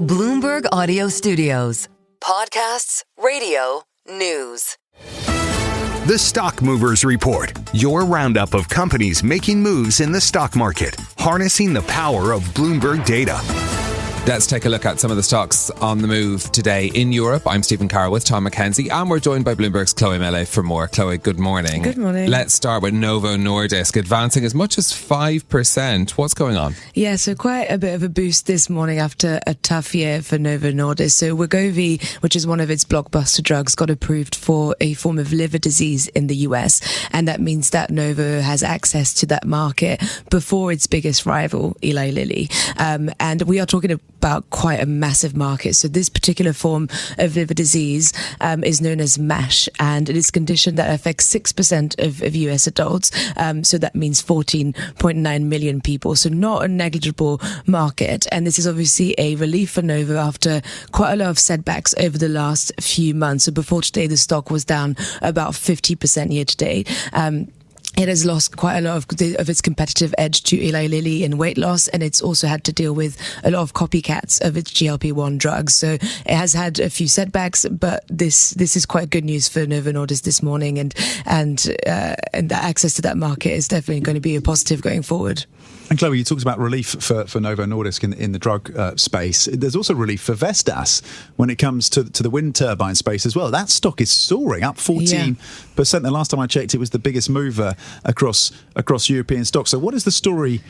Bloomberg Audio Studios. Podcasts, radio, news. The Stock Movers Report, your roundup of companies making moves in the stock market, harnessing the power of Bloomberg data. Let's take a look at some of the stocks on the move today in Europe. I'm Stephen Carroll with Tom McKenzie, and we're joined by Bloomberg's Chloe Mele for more. Chloe, good morning. Good morning. Let's start with Novo Nordisk, advancing as much as 5%. What's going on? Yeah, so quite a bit of a boost this morning after a tough year for Novo Nordisk. So Wegovy, which is one of its blockbuster drugs, got approved for a form of liver disease in the US. And that means that Novo has access to that market before its biggest rival, Eli Lilly. And we are talking about quite a massive market. So this particular form of liver disease is known as MASH, and it is a condition that affects 6% of US adults. So that means 14.9 million people. So not a negligible market. And this is obviously a relief for Novo after quite a lot of setbacks over the last few months. So before today, the stock was down about 50% year to date. It has lost quite a lot of its competitive edge to Eli Lilly in weight loss, and it's also had to deal with a lot of copycats of its GLP-1 drugs. So it has had a few setbacks, but this is quite good news for Novo Nordisk this morning, and the access to that market is definitely going to be a positive going forward. And Chloe, you talked about relief for Novo Nordisk in the drug space. There's also relief for Vestas when it comes to the wind turbine space as well. That stock is soaring, up 14%. The last time I checked, it was the biggest mover across European stocks. So what is the story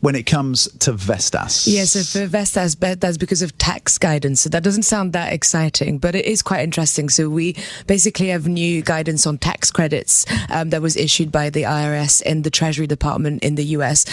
when it comes to Vestas? Yeah, so for Vestas, that's because of tax guidance. So that doesn't sound that exciting, but it is quite interesting. So we basically have new guidance on tax credits that was issued by the IRS and the Treasury Department in the US.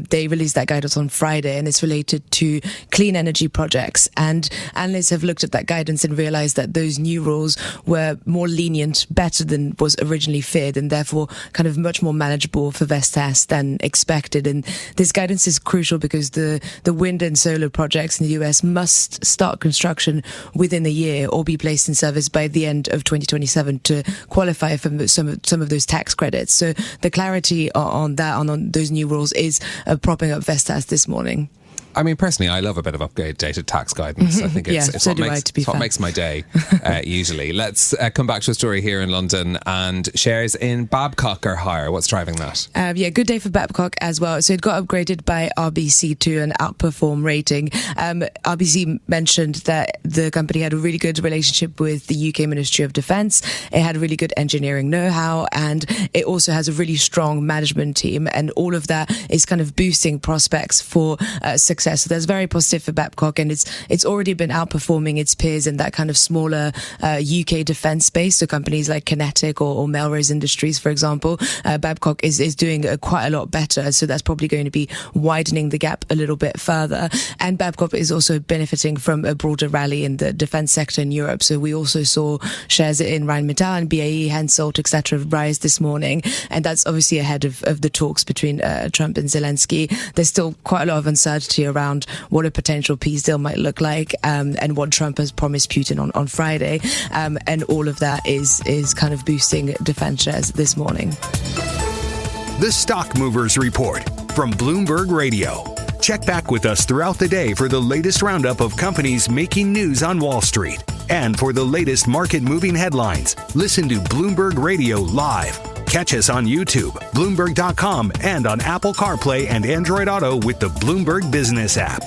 They released that guidance on Friday, and it's related to clean energy projects. And analysts have looked at that guidance and realized that those new rules were more lenient, better than was originally feared, and therefore kind of much more manageable for Vestas than expected. And this guidance is crucial because the wind and solar projects in the US must start construction within a year or be placed in service by the end of 2027 to qualify for some of those tax credits. So the clarity on those new rules is propping up Vestas this morning. I mean, personally, I love a bit of updated tax guidance. I think it's what makes my day, usually. Let's come back to a story here in London, and shares in Babcock are higher. What's driving that? Good day for Babcock as well. So it got upgraded by RBC to an outperform rating. RBC mentioned that the company had a really good relationship with the UK Ministry of Defence. It had really good engineering know-how, and it also has a really strong management team. And all of that is kind of boosting prospects for success. So that's very positive for Babcock, and it's already been outperforming its peers in that kind of smaller UK defence space. So companies like Kinetic or Melrose Industries, for example, Babcock is doing quite a lot better. So that's probably going to be widening the gap a little bit further. And Babcock is also benefiting from a broader rally in the defence sector in Europe. So we also saw shares in Rheinmetall and BAE, Hensoldt, etc. rise this morning, and that's obviously ahead of the talks between Trump and Zelensky. There's still quite a lot of uncertainty around what a potential peace deal might look like, and what Trump has promised Putin on Friday, and all of that is kind of boosting defense shares this morning. The Stock Movers Report from Bloomberg Radio. Check back with us throughout the day for the latest roundup of companies making news on Wall Street. And for the latest market-moving headlines, listen to Bloomberg Radio live. Catch us on YouTube, Bloomberg.com, and on Apple CarPlay and Android Auto with the Bloomberg Business app.